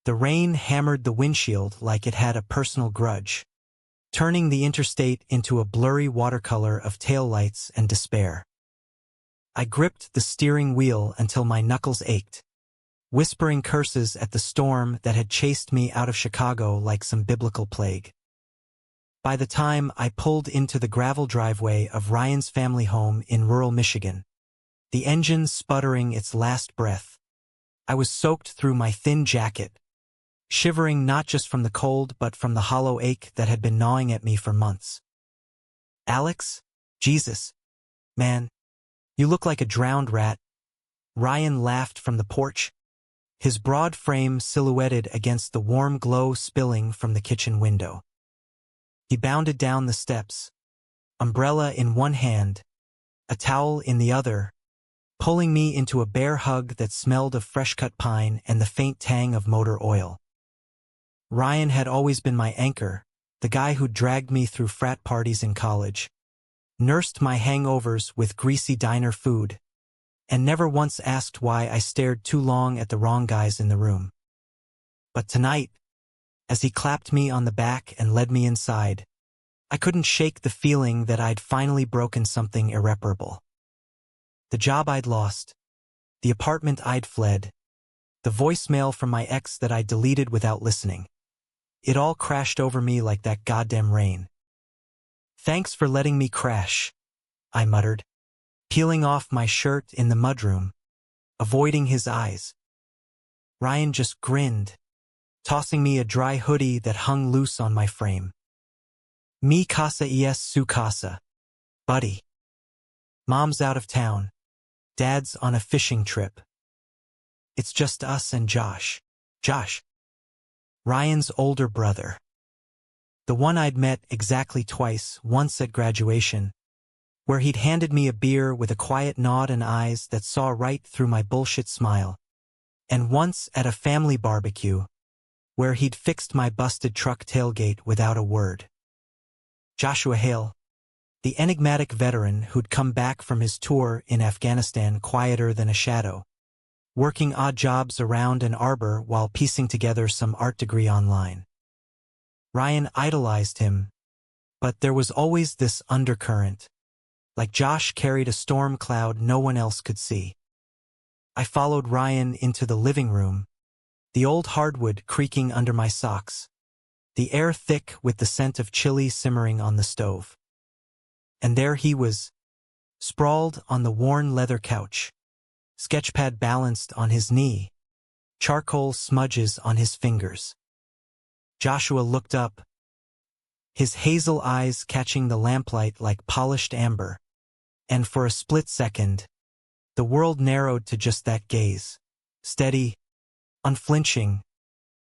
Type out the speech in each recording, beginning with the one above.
The rain hammered the windshield like it had a personal grudge, turning the interstate into a blurry watercolor of taillights and despair. I gripped the steering wheel until my knuckles ached, whispering curses at the storm that had chased me out of Chicago like some biblical plague. By the time I pulled into the gravel driveway of Ryan's family home in rural Michigan, the engine sputtering its last breath, I was soaked through my thin jacket, shivering not just from the cold but from the hollow ache that had been gnawing at me for months. "Alex? Jesus. Man, you look like a drowned rat." Ryan laughed from the porch, his broad frame silhouetted against the warm glow spilling from the kitchen window. He bounded down the steps, umbrella in one hand, a towel in the other, pulling me into a bear hug that smelled of fresh-cut pine and the faint tang of motor oil. Ryan had always been my anchor, the guy who dragged me through frat parties in college, nursed my hangovers with greasy diner food, and never once asked why I stared too long at the wrong guys in the room. But tonight, as he clapped me on the back and led me inside, I couldn't shake the feeling that I'd finally broken something irreparable. The job I'd lost, the apartment I'd fled, the voicemail from my ex that I deleted without listening. It all crashed over me like that goddamn rain. "Thanks for letting me crash," I muttered, peeling off my shirt in the mudroom, avoiding his eyes. Ryan just grinned, tossing me a dry hoodie that hung loose on my frame. "Mi casa es su casa, buddy. Mom's out of town. Dad's on a fishing trip. It's just us and Josh." Josh. Ryan's older brother. The one I'd met exactly twice, once at graduation, where he'd handed me a beer with a quiet nod and eyes that saw right through my bullshit smile, and once at a family barbecue, where he'd fixed my busted truck tailgate without a word. Joshua Hale, the enigmatic veteran who'd come back from his tour in Afghanistan quieter than a shadow, working odd jobs around an arbor while piecing together some art degree online. Ryan idolized him, but there was always this undercurrent, like Josh carried a storm cloud no one else could see. I followed Ryan into the living room, the old hardwood creaking under my socks, the air thick with the scent of chili simmering on the stove. And there he was, sprawled on the worn leather couch, sketchpad balanced on his knee, charcoal smudges on his fingers. Joshua looked up, his hazel eyes catching the lamplight like polished amber, and for a split second, the world narrowed to just that gaze, steady, unflinching,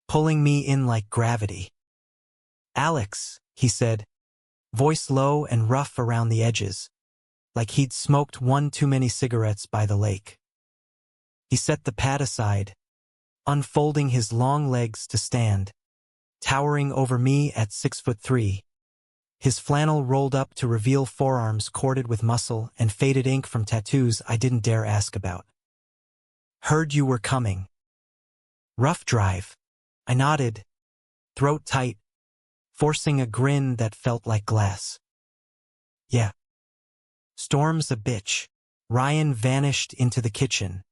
pulling me in like gravity. "Alex," he said, voice low and rough around the edges, like he'd smoked one too many cigarettes by the lake. He set the pad aside, unfolding his long legs to stand, towering over me at 6'3", his flannel rolled up to reveal forearms corded with muscle and faded ink from tattoos I didn't dare ask about. "Heard you were coming." "Rough drive." I nodded, throat tight, forcing a grin that felt like glass. "Yeah." "Storm's a bitch." Ryan vanished into the kitchen,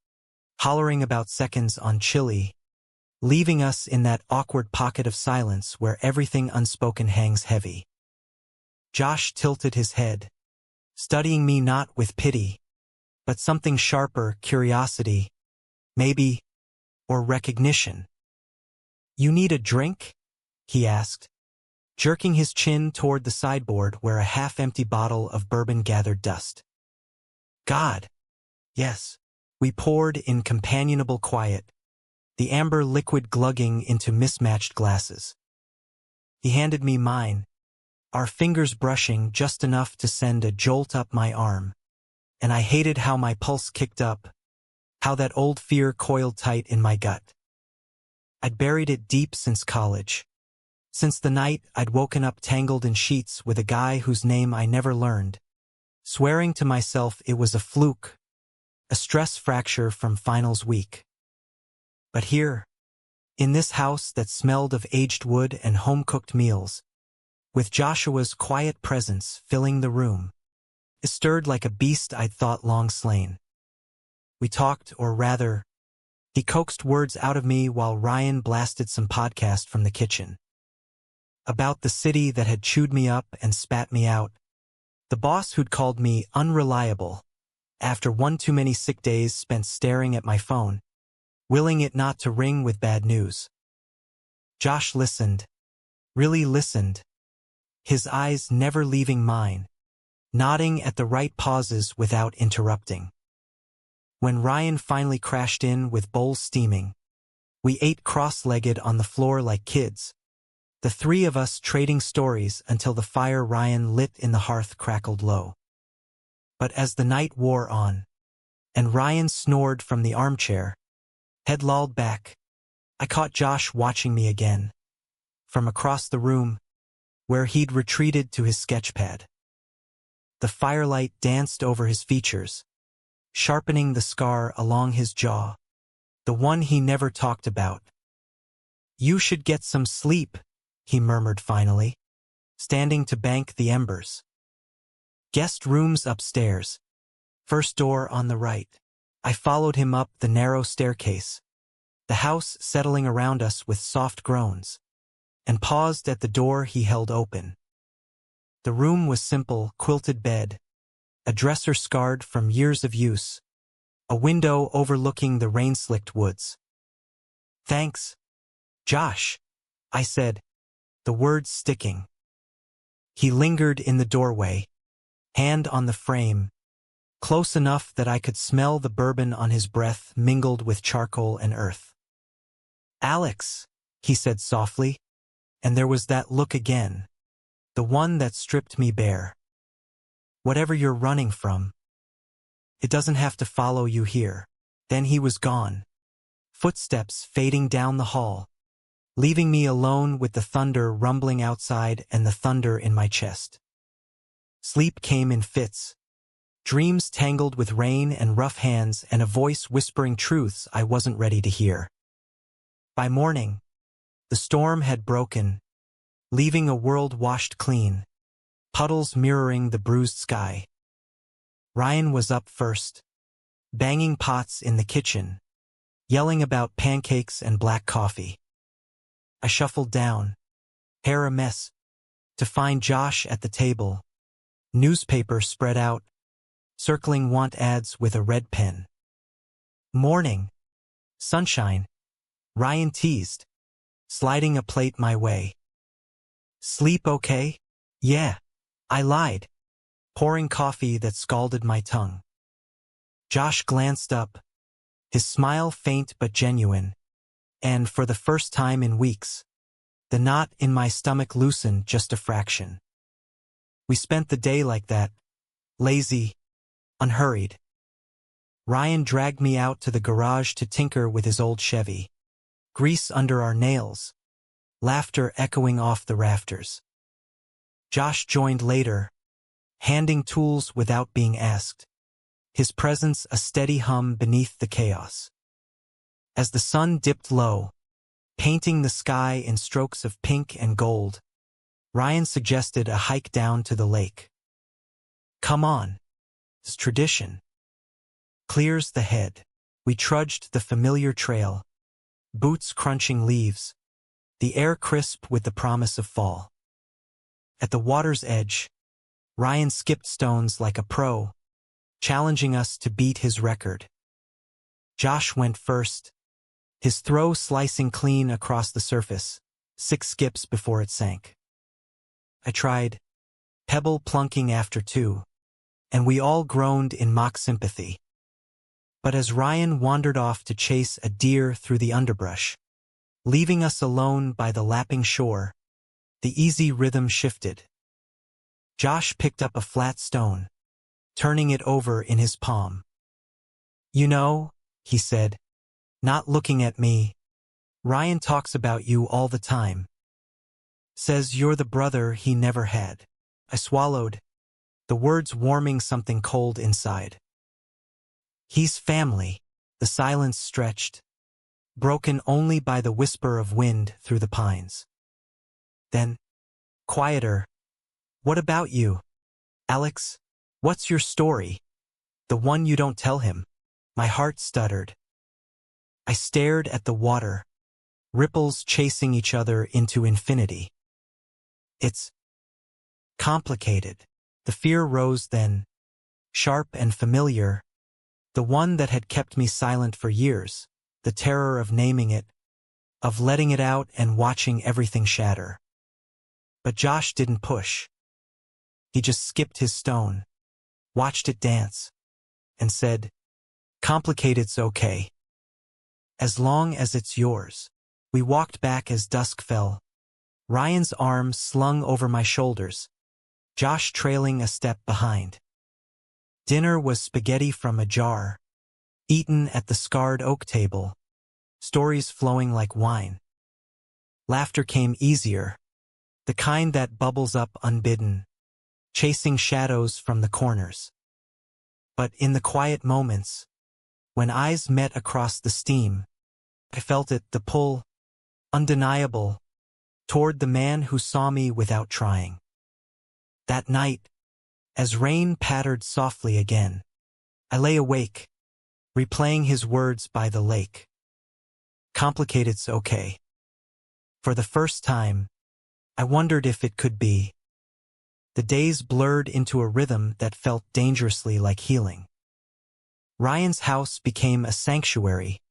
hollering about seconds on chili, leaving us in that awkward pocket of silence where everything unspoken hangs heavy. Josh tilted his head, studying me not with pity, but something sharper, curiosity, maybe, or recognition. "You need a drink?" he asked, jerking his chin toward the sideboard where a half-empty bottle of bourbon gathered dust. "God, yes." We poured in companionable quiet, the amber liquid glugging into mismatched glasses. He handed me mine, our fingers brushing just enough to send a jolt up my arm, and I hated how my pulse kicked up, how that old fear coiled tight in my gut. I'd buried it deep since college, since the night I'd woken up tangled in sheets with a guy whose name I never learned, swearing to myself it was a fluke, a stress fracture from finals week. But here, In this house that smelled of aged wood and home-cooked meals, with Joshua's quiet presence filling the room, it stirred like a beast I'd thought long slain. We talked, or rather, he coaxed words out of me while Ryan blasted some podcast from the kitchen. About the city that had chewed me up and spat me out, the boss who'd called me unreliable after one too many sick days spent staring at my phone, willing it not to ring with bad news. Josh listened, really listened, his eyes never leaving mine, nodding at the right pauses without interrupting. When Ryan finally crashed in with bowls steaming, we ate cross-legged on the floor like kids, the three of us trading stories until the fire Ryan lit in the hearth crackled low. But as the night wore on, and Ryan snored from the armchair, head lolled back, I caught Josh watching me again, from across the room, where he'd retreated to his sketchpad. The firelight danced over his features, sharpening the scar along his jaw, the one he never talked about. "You should get some sleep," he murmured finally, standing to bank the embers. "Guest rooms upstairs. First door on the right." I followed him up the narrow staircase, the house settling around us with soft groans, and paused at the door he held open. The room was simple, quilted bed, a dresser scarred from years of use, a window overlooking the rain-slicked woods. "Thanks, Josh," I said, the words sticking. He lingered in the doorway, hand on the frame, close enough that I could smell the bourbon on his breath mingled with charcoal and earth. "Alex," he said softly, and there was that look again, the one that stripped me bare. "Whatever you're running from, it doesn't have to follow you here." Then he was gone, footsteps fading down the hall, leaving me alone with the thunder rumbling outside and the thunder in my chest. Sleep came in fits, dreams tangled with rain and rough hands and a voice whispering truths I wasn't ready to hear. By morning, the storm had broken, leaving a world washed clean, puddles mirroring the bruised sky. Ryan was up first, banging pots in the kitchen, yelling about pancakes and black coffee. I shuffled down, hair a mess, to find Josh at the table, newspaper spread out, circling want ads with a red pen. "Morning, sunshine," Ryan teased, sliding a plate my way. "Sleep okay?" "Yeah," I lied, pouring coffee that scalded my tongue. Josh glanced up, his smile faint but genuine, and for the first time in weeks, the knot in my stomach loosened just a fraction. We spent the day like that, lazy, unhurried. Ryan dragged me out to the garage to tinker with his old Chevy, grease under our nails, laughter echoing off the rafters. Josh joined later, handing tools without being asked, his presence a steady hum beneath the chaos. As the sun dipped low, painting the sky in strokes of pink and gold, Ryan suggested a hike down to the lake. "Come on, it's tradition." Clears the head. We trudged the familiar trail, boots crunching leaves, the air crisp with the promise of fall. At the water's edge, Ryan skipped stones like a pro, challenging us to beat his record. Josh went first, his throw slicing clean across the surface, 6 skips before it sank. I tried, pebble plunking after 2, and we all groaned in mock sympathy. But as Ryan wandered off to chase a deer through the underbrush, leaving us alone by the lapping shore, the easy rhythm shifted. Josh picked up a flat stone, turning it over in his palm. "You know," he said, not looking at me, "Ryan talks about you all the time. Says you're the brother he never had." I swallowed, the words warming something cold inside. "He's family." The silence stretched, broken only by the whisper of wind through the pines. Then, quieter, "What about you, Alex? What's your story? The one you don't tell him." My heart stuttered. I stared at the water, ripples chasing each other into infinity. "It's complicated." The fear rose then, sharp and familiar, the one that had kept me silent for years, the terror of naming it, of letting it out and watching everything shatter. But Josh didn't push. He just skipped his stone, watched it dance, and said, "Complicated's okay. As long as it's yours." We walked back as dusk fell, Ryan's arm slung over my shoulders, Josh trailing a step behind. Dinner was spaghetti from a jar, eaten at the scarred oak table, stories flowing like wine. Laughter came easier, the kind that bubbles up unbidden, chasing shadows from the corners. But in the quiet moments, when eyes met across the steam, I felt it, the pull, undeniable, toward the man who saw me without trying. That night, as rain pattered softly again, I lay awake, replaying his words by the lake. Complicated's okay. For the first time, I wondered if it could be. The days blurred into a rhythm that felt dangerously like healing. Ryan's house became a sanctuary,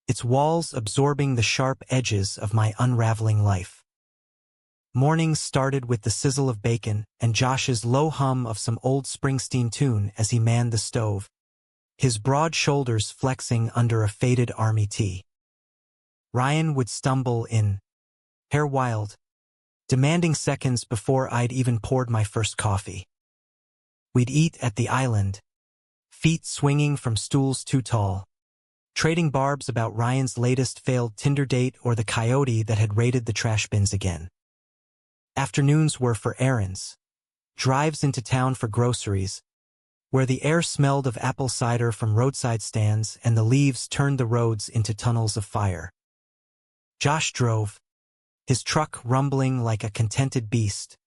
its walls absorbing the sharp edges of my unraveling life. Mornings started with the sizzle of bacon and Josh's low hum of some old Springsteen tune as he manned the stove, his broad shoulders flexing under a faded army tee. Ryan would stumble in, hair wild, demanding seconds before I'd even poured my first coffee. We'd eat at the island, feet swinging from stools too tall, trading barbs about Ryan's latest failed Tinder date or the coyote that had raided the trash bins again. Afternoons were for errands, drives into town for groceries, where the air smelled of apple cider from roadside stands and the leaves turned the roads into tunnels of fire. Josh drove, his truck rumbling like a contented beast,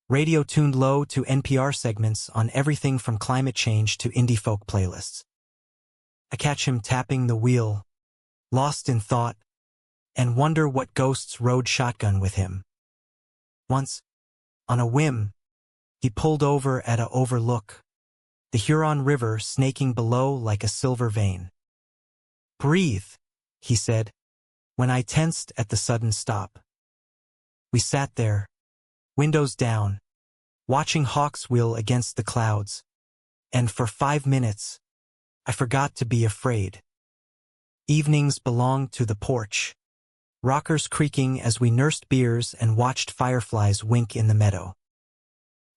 radio tuned low to NPR segments on everything from climate change to indie folk playlists. I catch him tapping the wheel, lost in thought, and wonder what ghosts rode shotgun with him. Once, on a whim, he pulled over at a overlook, the Huron River snaking below like a silver vein. "Breathe," he said, when I tensed at the sudden stop. We sat there, windows down, watching hawks wheel against the clouds, and for 5 minutes, I forgot to be afraid. Evenings belonged to the porch, rockers creaking as we nursed beers and watched fireflies wink in the meadow.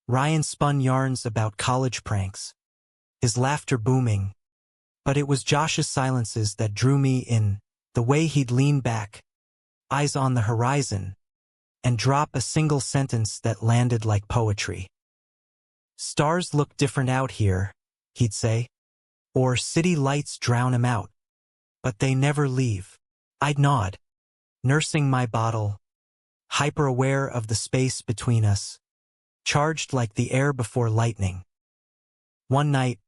Ryan spun yarns about college pranks, his laughter booming, but it was Josh's silences that drew me in, the way he'd lean back, eyes on the horizon, and drop a single sentence that landed like poetry. "Stars look different out here," he'd say, or "city lights drown 'em out, but they never leave." I'd nod, nursing my bottle, hyper-aware of the space between us, charged like the air before lightning. One night,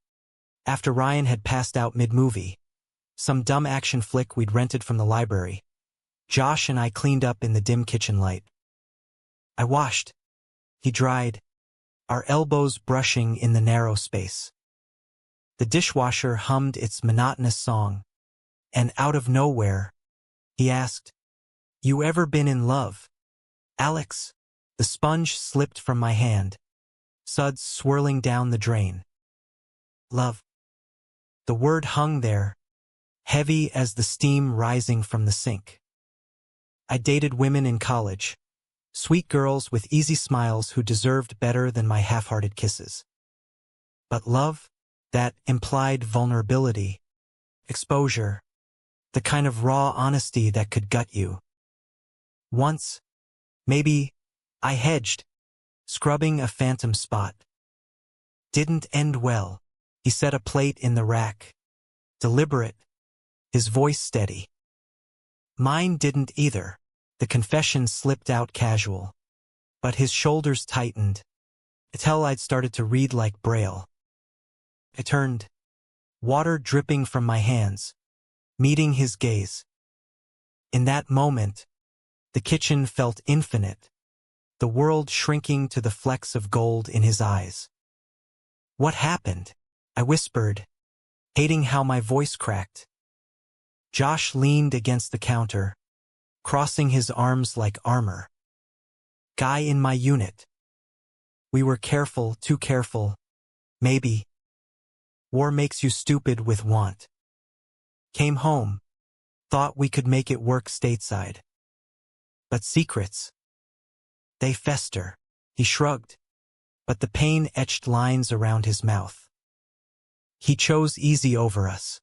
after Ryan had passed out mid-movie, some dumb action flick we'd rented from the library, Josh and I cleaned up in the dim kitchen light. I washed, he dried, our elbows brushing in the narrow space. The dishwasher hummed its monotonous song, and out of nowhere, he asked, "You ever been in love, Alex?" The sponge slipped from my hand, suds swirling down the drain. Love. The word hung there, heavy as the steam rising from the sink. I dated women in college, sweet girls with easy smiles who deserved better than my half-hearted kisses. But love, that implied vulnerability, exposure, the kind of raw honesty that could gut you. Once, maybe, I hedged, scrubbing a phantom spot. Didn't end well. He set a plate in the rack, deliberate, his voice steady. Mine didn't either. The confession slipped out casual. But his shoulders tightened, until I'd started to read like Braille. I turned, water dripping from my hands, meeting his gaze. In that moment, the kitchen felt infinite, the world shrinking to the flecks of gold in his eyes. "What happened?" I whispered, hating how my voice cracked. Josh leaned against the counter, crossing his arms like armor. "Guy in my unit. We were careful, too careful. Maybe. War makes you stupid with want. Came home. Thought we could make it work stateside. But secrets. They fester." He shrugged, but the pain etched lines around his mouth. He chose easy over us.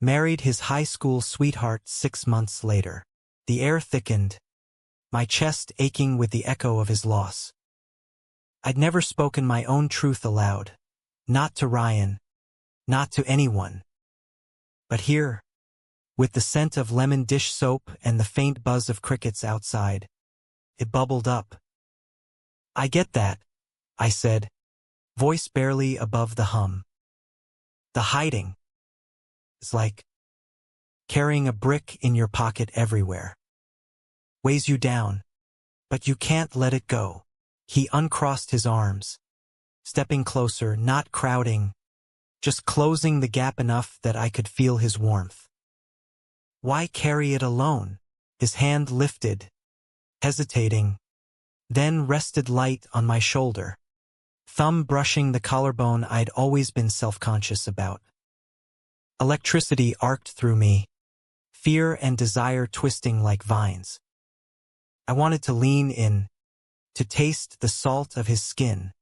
Married his high school sweetheart 6 months later. The air thickened, my chest aching with the echo of his loss. I'd never spoken my own truth aloud. Not to Ryan. Not to anyone. But here, with the scent of lemon dish soap and the faint buzz of crickets outside, it bubbled up. "I get that," I said, voice barely above the hum. "The hiding is like carrying a brick in your pocket everywhere. Weighs you down, but you can't let it go." He uncrossed his arms, stepping closer, not crowding, just closing the gap enough that I could feel his warmth. "Why carry it alone?" His hand lifted, hesitating, then rested light on my shoulder, thumb brushing the collarbone I'd always been self-conscious about. Electricity arced through me, fear and desire twisting like vines. I wanted to lean in, to taste the salt of his skin,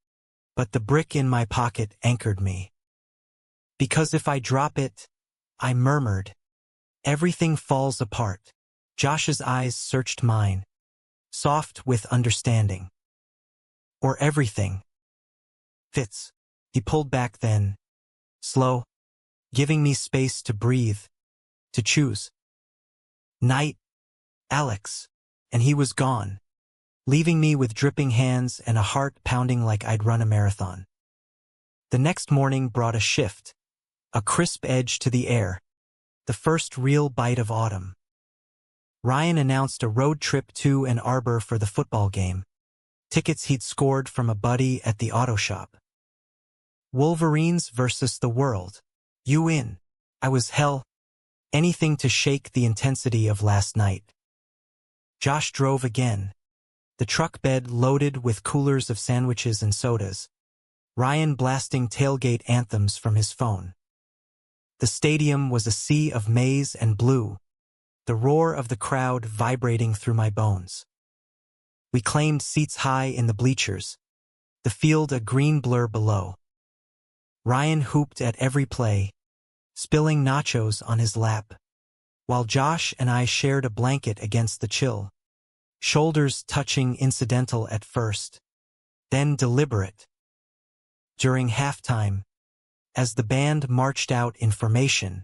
but the brick in my pocket anchored me. "Because if I drop it," I murmured, "everything falls apart." Josh's eyes searched mine, soft with understanding. "Or everything fits." He pulled back then, slow, giving me space to breathe, to choose. "Night, Alex." And he was gone, leaving me with dripping hands and a heart pounding like I'd run a marathon. The next morning brought a shift, a crisp edge to the air, the first real bite of autumn. Ryan announced a road trip to Ann Arbor for the football game, tickets he'd scored from a buddy at the auto shop. Wolverines versus the world. You in. I was anything to shake the intensity of last night. Josh drove again, the truck bed loaded with coolers of sandwiches and sodas, Ryan blasting tailgate anthems from his phone. The stadium was a sea of maize and blue, the roar of the crowd vibrating through my bones. We claimed seats high in the bleachers, the field a green blur below. Ryan hooped at every play, spilling nachos on his lap, while Josh and I shared a blanket against the chill, shoulders touching incidental at first, then deliberate. During halftime, as the band marched out in formation,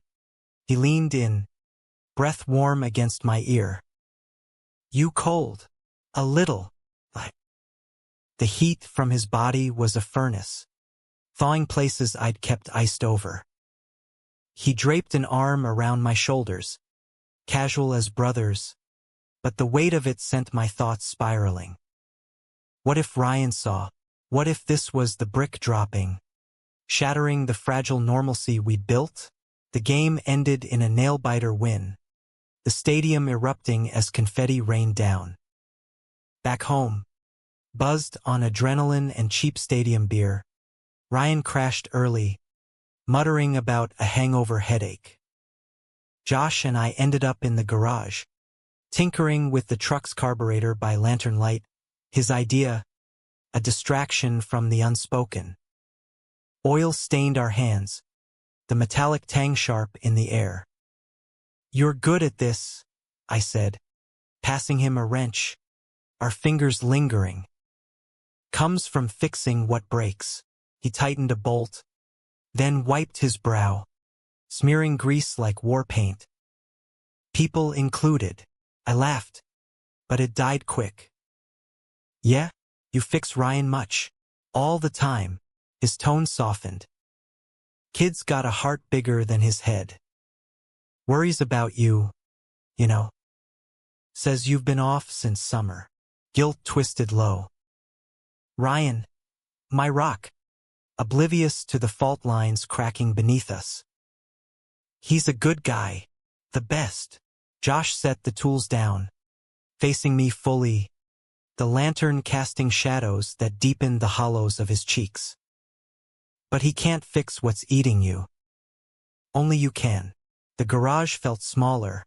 he leaned in, breath warm against my ear. "You cold?" "A little." The heat from his body was a furnace, thawing places I'd kept iced over. He draped an arm around my shoulders, casual as brothers, but the weight of it sent my thoughts spiraling. What if Ryan saw? What if this was the brick dropping, shattering the fragile normalcy we'd built? The game ended in a nail-biter win, the stadium erupting as confetti rained down. Back home, buzzed on adrenaline and cheap stadium beer, Ryan crashed early, muttering about a hangover headache. Josh and I ended up in the garage, tinkering with the truck's carburetor by lantern light, his idea, a distraction from the unspoken. Oil stained our hands, the metallic tang sharp in the air. "You're good at this," I said, passing him a wrench, our fingers lingering. "Comes from fixing what breaks." He tightened a bolt, then wiped his brow, smearing grease like war paint. People included. I laughed, but it died quick. Yeah? You fix Ryan much. All the time. His tone softened. Kid's got a heart bigger than his head. Worries about you, you know. Says you've been off since summer. Guilt twisted low. Ryan, my rock. Oblivious to the fault lines cracking beneath us. He's a good guy. The best. Josh set the tools down, facing me fully, the lantern casting shadows that deepened the hollows of his cheeks. But he can't fix what's eating you. Only you can. The garage felt smaller,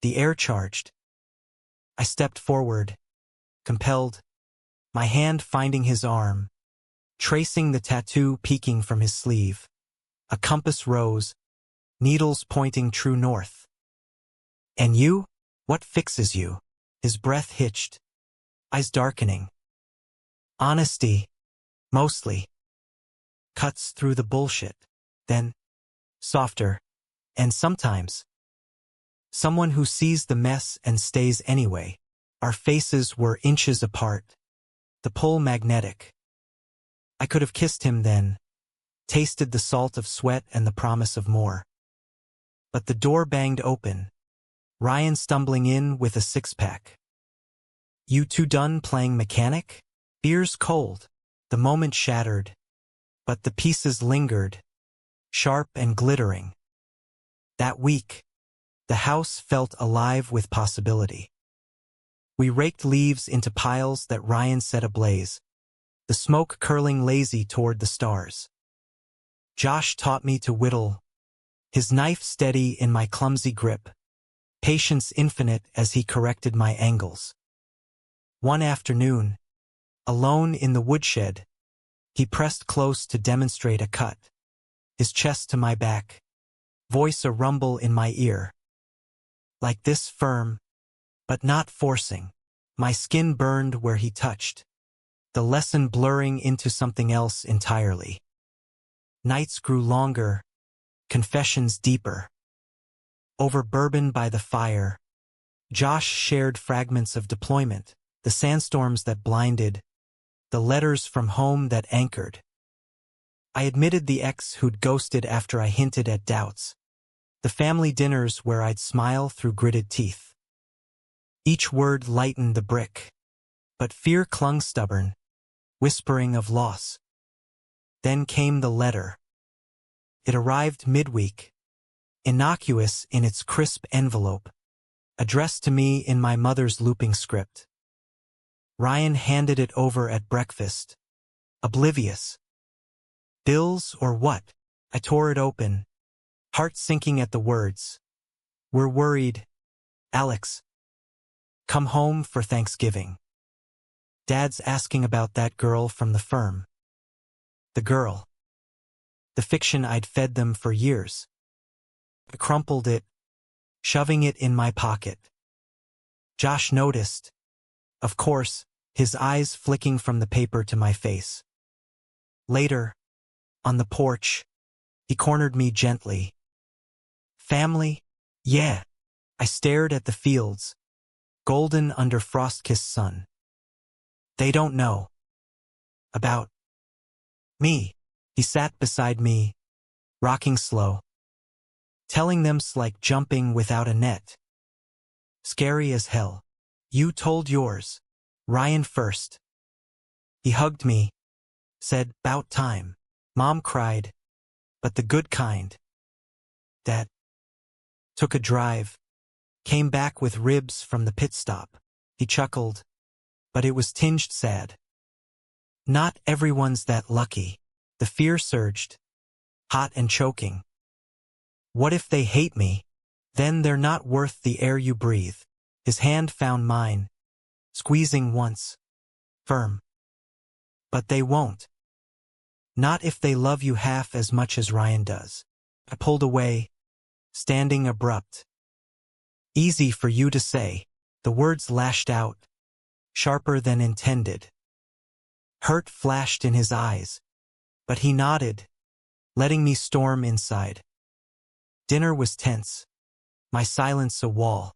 the air charged. I stepped forward, compelled, my hand finding his arm, tracing the tattoo peeking from his sleeve. A compass rose, needles pointing true north. And you? What fixes you? His breath hitched, eyes darkening. Honesty, mostly. Cuts through the bullshit. Then, softer, and sometimes, someone who sees the mess and stays anyway. Our faces were inches apart, the pull magnetic. I could have kissed him then, tasted the salt of sweat and the promise of more. But the door banged open, Ryan stumbling in with a six-pack. You two done playing mechanic? Beer's cold. The moment shattered, but the pieces lingered, sharp and glittering. That week, the house felt alive with possibility. We raked leaves into piles that Ryan set ablaze, the smoke curling lazy toward the stars. Josh taught me to whittle, his knife steady in my clumsy grip, patience infinite as he corrected my angles. One afternoon, alone in the woodshed, he pressed close to demonstrate a cut, his chest to my back, voice a rumble in my ear. Like this, firm, but not forcing. My skin burned where he touched, the lesson blurring into something else entirely. Nights grew longer, confessions deeper. Over bourbon by the fire, Josh shared fragments of deployment, the sandstorms that blinded, the letters from home that anchored. I admitted the ex who'd ghosted after I hinted at doubts, the family dinners where I'd smile through gritted teeth. Each word lightened the brick, but fear clung stubborn, whispering of loss. Then came the letter. It arrived midweek, innocuous in its crisp envelope, addressed to me in my mother's looping script. Ryan handed it over at breakfast, oblivious. Bills or what? I tore it open, heart sinking at the words. We're worried, Alex. Come home for Thanksgiving. Dad's asking about that girl from the firm. The girl. The fiction I'd fed them for years. I crumpled it, shoving it in my pocket. Josh noticed, of course, his eyes flicking from the paper to my face. Later, on the porch, he cornered me gently. Family? Yeah. I stared at the fields, golden under frost-kissed sun. They don't know. About me. He sat beside me, rocking slow. Telling them's like jumping without a net. Scary as hell. You told yours. Ryan first. He hugged me, said, "'Bout time." Mom cried, but the good kind. Dad took a drive, came back with ribs from the pit stop. He chuckled, but it was tinged sad. Not everyone's that lucky. The fear surged, hot and choking. What if they hate me? Then they're not worth the air you breathe. His hand found mine, squeezing once, firm. But they won't. Not if they love you half as much as Ryan does. I pulled away, standing abrupt. Easy for you to say. The words lashed out, sharper than intended. Hurt flashed in his eyes, but he nodded, letting me storm inside. Dinner was tense. my silence a wall.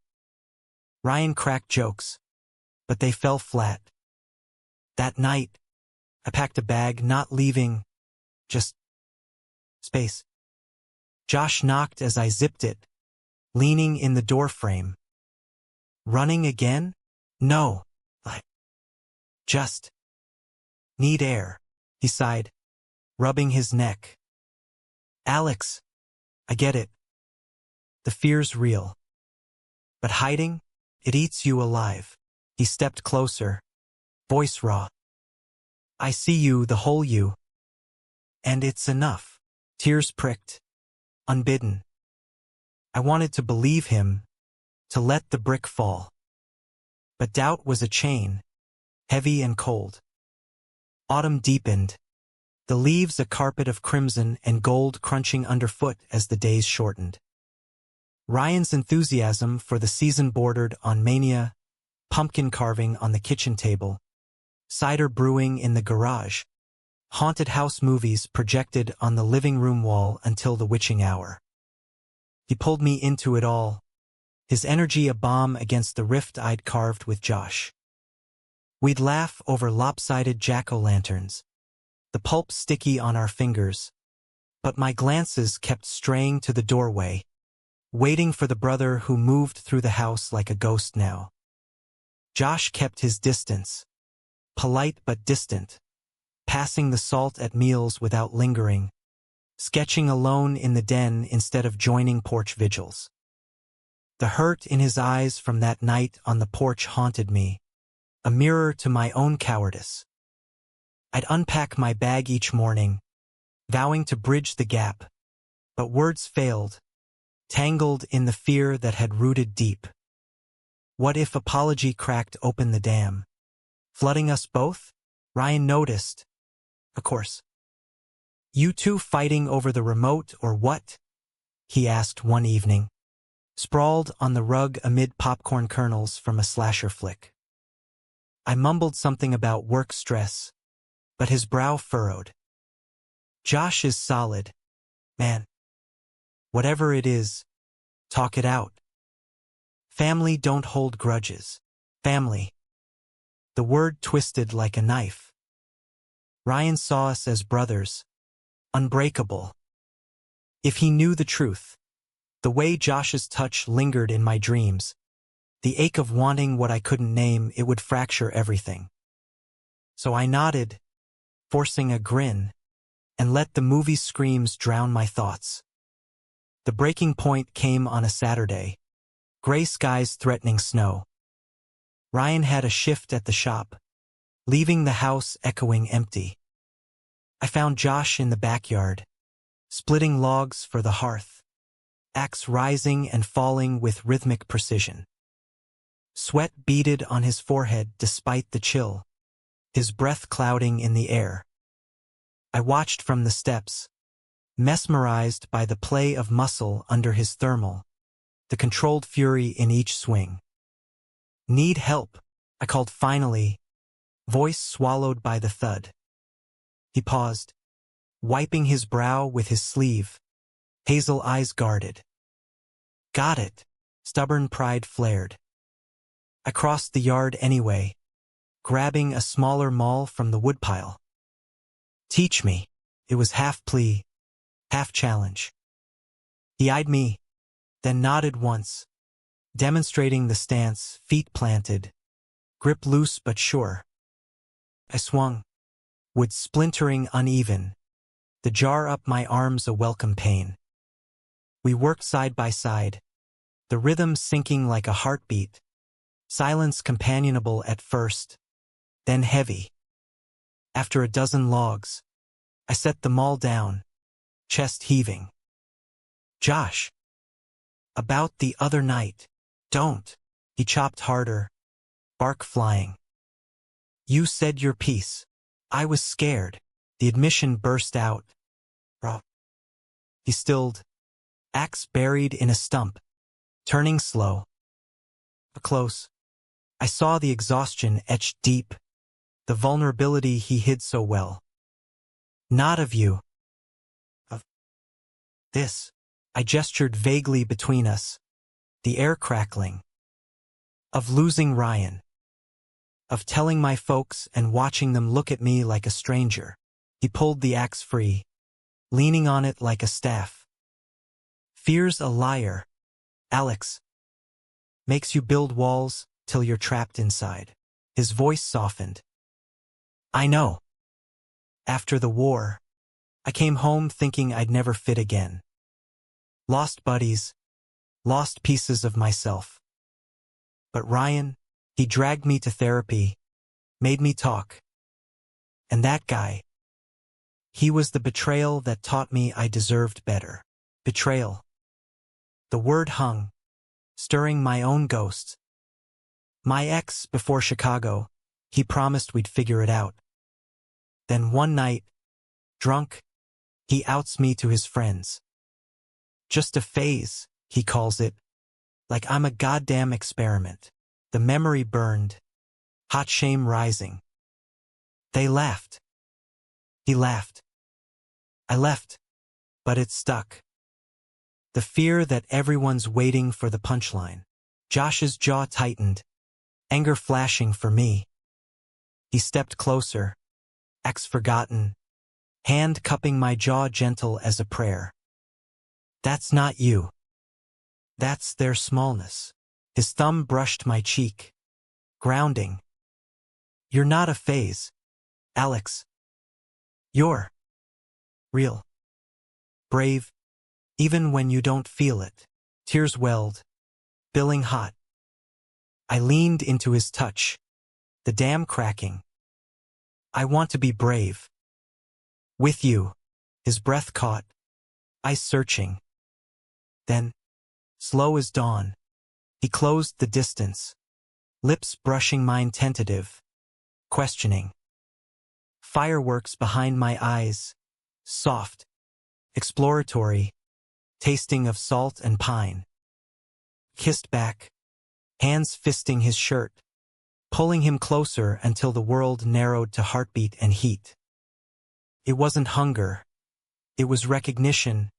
Ryan cracked jokes, but they fell flat. That night, I packed a bag, not leaving, just space. Josh knocked as I zipped it, leaning in the doorframe. Running again? No, I just need air, he sighed, rubbing his neck. Alex, I get it. The fear's real. But hiding, it eats you alive. He stepped closer, voice raw. I see you, the whole you. And it's enough. Tears pricked, unbidden. I wanted to believe him, to let the brick fall. But doubt was a chain, heavy and cold. Autumn deepened, the leaves a carpet of crimson and gold crunching underfoot as the days shortened. Ryan's enthusiasm for the season bordered on mania, pumpkin carving on the kitchen table, cider brewing in the garage, haunted house movies projected on the living room wall until the witching hour. He pulled me into it all, his energy a bomb against the rift I'd carved with Josh. We'd laugh over lopsided jack-o'-lanterns, the pulp sticky on our fingers, but my glances kept straying to the doorway, waiting for the brother who moved through the house like a ghost now. Josh kept his distance, polite but distant, passing the salt at meals without lingering, sketching alone in the den instead of joining porch vigils. The hurt in his eyes from that night on the porch haunted me, a mirror to my own cowardice. I'd unpack my bag each morning, vowing to bridge the gap, but words failed, tangled in the fear that had rooted deep. What if apology cracked open the dam, flooding us both? Ryan noticed. Of course. You two fighting over the remote or what? He asked one evening, sprawled on the rug amid popcorn kernels from a slasher flick. I mumbled something about work stress, but his brow furrowed. Josh is solid, man. Whatever it is, talk it out. Family don't hold grudges. Family. The word twisted like a knife. Ryan saw us as brothers, unbreakable. If he knew the truth, the way Josh's touch lingered in my dreams, the ache of wanting what I couldn't name, it would fracture everything. So I nodded, forcing a grin, and let the movie screams drown my thoughts. The breaking point came on a Saturday, gray skies threatening snow. Ryan had a shift at the shop, leaving the house echoing empty. I found Josh in the backyard, splitting logs for the hearth, axe rising and falling with rhythmic precision. Sweat beaded on his forehead despite the chill, his breath clouding in the air. I watched from the steps, mesmerized by the play of muscle under his thermal, the controlled fury in each swing. Need help, I called finally, voice swallowed by the thud. He paused, wiping his brow with his sleeve, hazel eyes guarded. Got it, stubborn pride flared. I crossed the yard anyway, grabbing a smaller maul from the woodpile. Teach me. It was half plea, half challenge. He eyed me, then nodded once, demonstrating the stance, feet planted, grip loose but sure. I swung, wood splintering uneven, the jar up my arms a welcome pain. We worked side by side, the rhythm sinking like a heartbeat, silence companionable at first, then heavy. After a dozen logs, I set the maul down, chest heaving. Josh. About the other night. Don't. He chopped harder, bark flying. You said your piece. I was scared. The admission burst out. Raw. He stilled, axe buried in a stump, turning slow. Close. I saw the exhaustion etched deep, the vulnerability he hid so well. Not of you. Of this. I gestured vaguely between us, The air crackling. Of losing Ryan. Of telling my folks and watching them look at me like a stranger. He pulled the axe free, leaning on it like a staff. Fear's a liar, Alex. Makes you build walls till you're trapped inside. His voice softened. I know. After the war, I came home thinking I'd never fit again. Lost buddies, lost pieces of myself. But Ryan, he dragged me to therapy, made me talk. And that guy, he was the betrayal that taught me I deserved better. Betrayal. The word hung, stirring my own ghosts. My ex, before Chicago, he promised we'd figure it out. Then one night, drunk, he outs me to his friends. Just a phase, he calls it, like I'm a goddamn experiment. The memory burned, hot shame rising. They laughed. He laughed. I left, but it stuck. The fear that everyone's waiting for the punchline. Josh's jaw tightened, anger flashing for me. He stepped closer, ex forgotten, hand cupping my jaw gentle as a prayer. That's not you. That's their smallness. His thumb brushed my cheek, grounding. You're not a phase, Alex. You're real. Brave, even when you don't feel it. Tears welled, billing hot. I leaned into his touch, the dam cracking. I want to be brave. With you. His breath caught, eyes searching. Then, slow as dawn, he closed the distance, lips brushing mine tentative, questioning. Fireworks behind my eyes, soft, exploratory, tasting of salt and pine. Kissed back, hands fisting his shirt, pulling him closer until the world narrowed to heartbeat and heat. It wasn't hunger, it was recognition,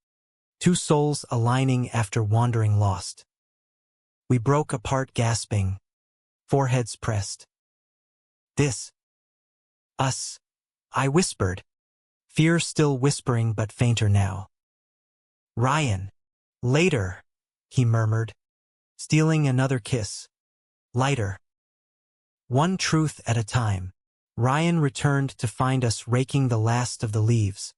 two souls aligning after wandering lost. We broke apart gasping, foreheads pressed. This. Us. I whispered, fear still whispering but fainter now. Ryan. Later, he murmured, stealing another kiss. Lighter. One truth at a time. Ryan returned to find us raking the last of the leaves,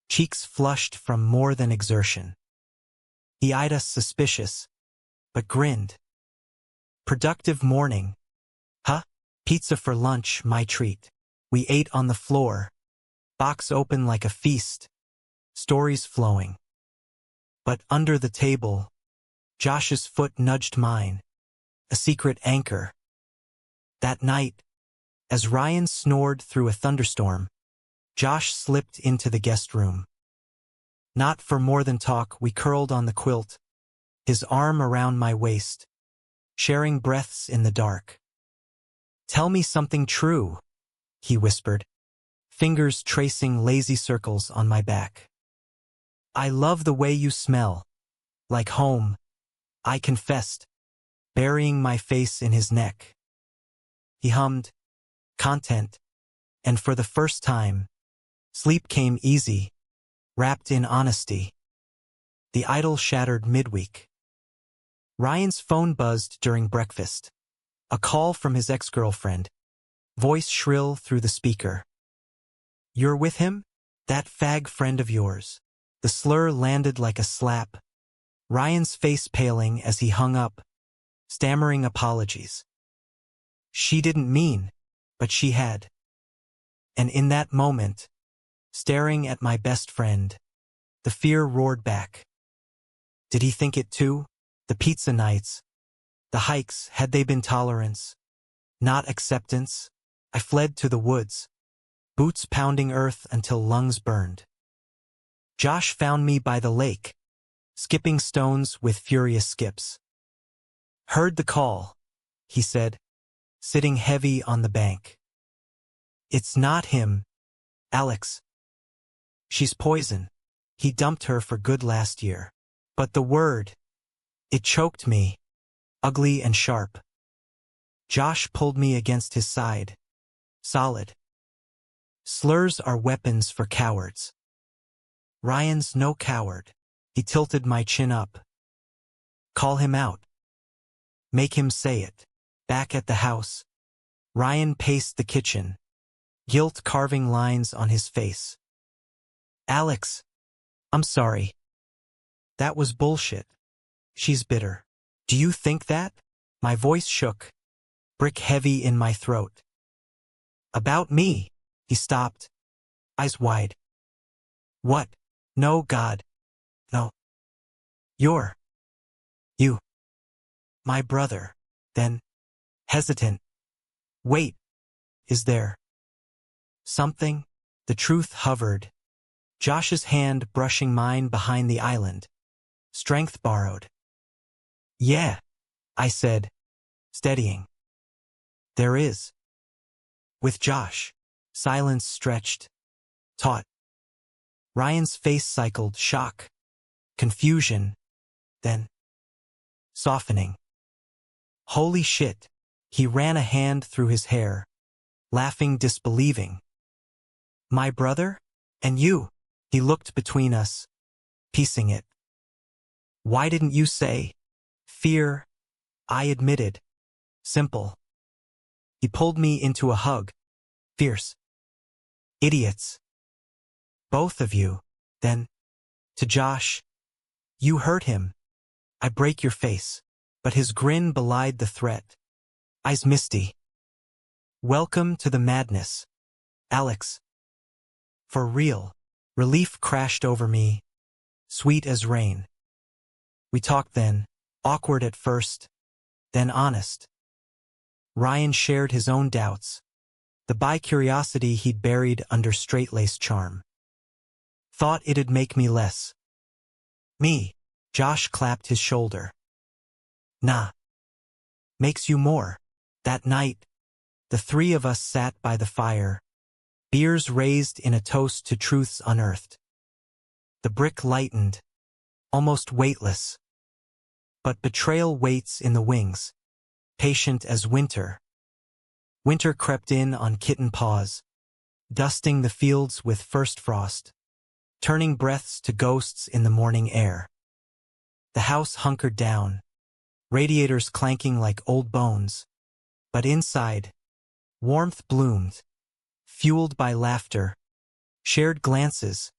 cheeks flushed from more than exertion. He eyed us suspicious, but grinned. Productive morning. Huh? Pizza for lunch, my treat. We ate on the floor, box open like a feast, stories flowing. But under the table, Josh's foot nudged mine, a secret anchor. That night, as Ryan snored through a thunderstorm, Josh slipped into the guest room. Not for more than talk, we curled on the quilt, his arm around my waist, sharing breaths in the dark. Tell me something true, he whispered, fingers tracing lazy circles on my back. I love the way you smell. Like home, I confessed, burying my face in his neck. He hummed, content, and for the first time, sleep came easy, wrapped in honesty. The idyll shattered midweek. Ryan's phone buzzed during breakfast. A call from his ex-girlfriend, voice shrill through the speaker. You're with him? That fag friend of yours. The slur landed like a slap, Ryan's face paling as he hung up, stammering apologies. She didn't mean, but she had. And in that moment, staring at my best friend, the fear roared back. Did he think it too? The pizza nights, the hikes, had they been tolerance, not acceptance? I fled to the woods, boots pounding earth until lungs burned. Josh found me by the lake, skipping stones with furious skips. Heard the call, he said, sitting heavy on the bank. It's not him, Alex. She's poison. He dumped her for good last year. But the word, It choked me, ugly and sharp. Josh pulled me against his side. Solid. Slurs are weapons for cowards. Ryan's no coward. He tilted my chin up. Call him out. Make him say it. Back at the house, Ryan paced the kitchen, guilt carving lines on his face. Alex, I'm sorry. That was bullshit. She's bitter. Do you think that? My voice shook, brick heavy in my throat. About me. He stopped, eyes wide. What? No, God. No. You. My brother. Then, hesitant. Wait. Is there something? The truth hovered. Josh's hand brushing mine behind the island. Strength borrowed. Yeah, I said, steadying. There is. With Josh, silence stretched, taut. Ryan's face cycled shock, confusion, then softening. Holy shit. He ran a hand through his hair, laughing disbelieving. My brother? And you? He looked between us, piecing it. Why didn't you say? Fear, I admitted. Simple. He pulled me into a hug. Fierce. Idiots. Both of you. Then, to Josh. You hurt him. I break your face. But his grin belied the threat. Eyes misty. Welcome to the madness, Alex. For real. Relief crashed over me, sweet as rain. We talked then, awkward at first, then honest. Ryan shared his own doubts, the bi-curiosity he'd buried under straight-laced charm. Thought it'd make me less. Me. Josh clapped his shoulder. Nah. Makes you more. That night, the three of us sat by the fire, beers raised in a toast to truths unearthed. The brick lightened, almost weightless. But betrayal waits in the wings, patient as winter. Winter crept in on kitten paws, dusting the fields with first frost, turning breaths to ghosts in the morning air. The house hunkered down, radiators clanking like old bones, but inside, warmth bloomed, fueled by laughter, shared glances,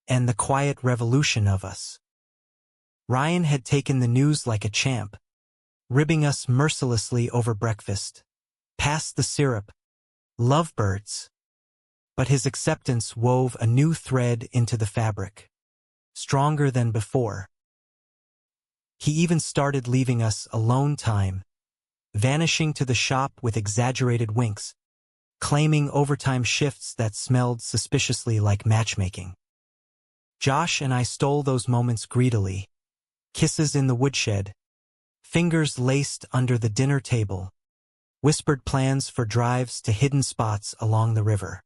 and the quiet revolution of us. Ryan had taken the news like a champ, ribbing us mercilessly over breakfast. Past the syrup, lovebirds. But his acceptance wove a new thread into the fabric, stronger than before. He even started leaving us alone time, vanishing to the shop with exaggerated winks, claiming overtime shifts that smelled suspiciously like matchmaking. Josh and I stole those moments greedily, kisses in the woodshed, fingers laced under the dinner table, whispered plans for drives to hidden spots along the river.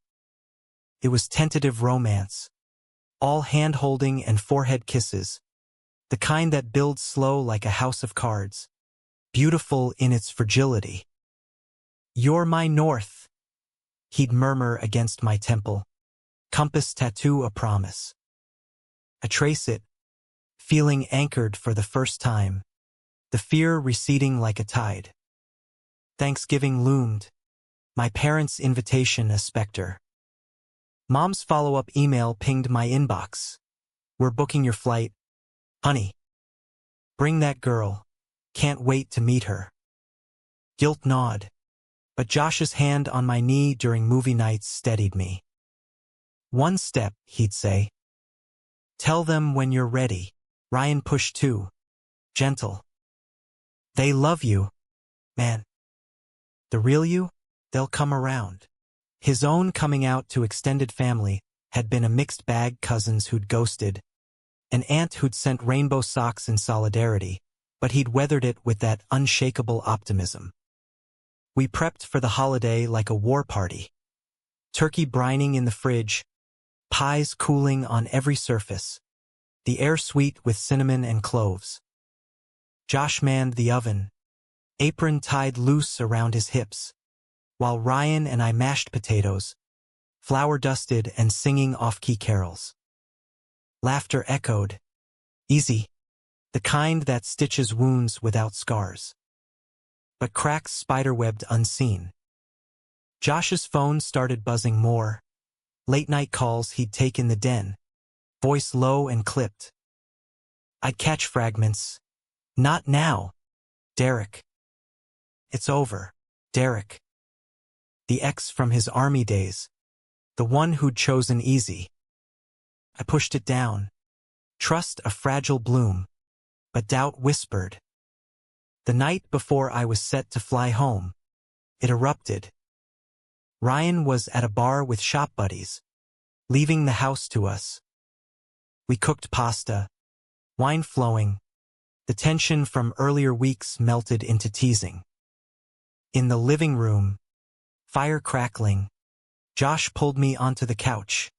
It was tentative romance, all hand-holding and forehead kisses, the kind that builds slow like a house of cards, beautiful in its fragility. You're my north, he'd murmur against my temple, compass tattoo a promise. I trace it, feeling anchored for the first time, the fear receding like a tide. Thanksgiving loomed, my parents' invitation a specter. Mom's follow-up email pinged my inbox. We're booking your flight. Honey. Bring that girl. Can't wait to meet her. Guilt gnawed, but Josh's hand on my knee during movie nights steadied me. One step, he'd say. Tell them when you're ready. Ryan pushed too. Gentle. They love you, man. The real you, they'll come around. His own coming out to extended family had been a mixed bag. Cousins who'd ghosted, an aunt who'd sent rainbow socks in solidarity, but he'd weathered it with that unshakable optimism. We prepped for the holiday like a war party. Turkey brining in the fridge, pies cooling on every surface, the air sweet with cinnamon and cloves. Josh manned the oven, apron tied loose around his hips, while Ryan and I mashed potatoes, flour dusted and singing off-key carols. Laughter echoed. Easy. The kind that stitches wounds without scars. But cracks spiderwebbed unseen. Josh's phone started buzzing more. Late-night calls he'd take in the den, voice low and clipped. I'd catch fragments. Not now, Derek. It's over, Derek. The ex from his army days. The one who'd chosen easy. I pushed it down. Trust a fragile bloom. But doubt whispered. The night before I was set to fly home, it erupted. Ryan was at a bar with shop buddies, leaving the house to us. We cooked pasta, wine flowing. The tension from earlier weeks melted into teasing. In the living room, fire crackling, Josh pulled me onto the couch,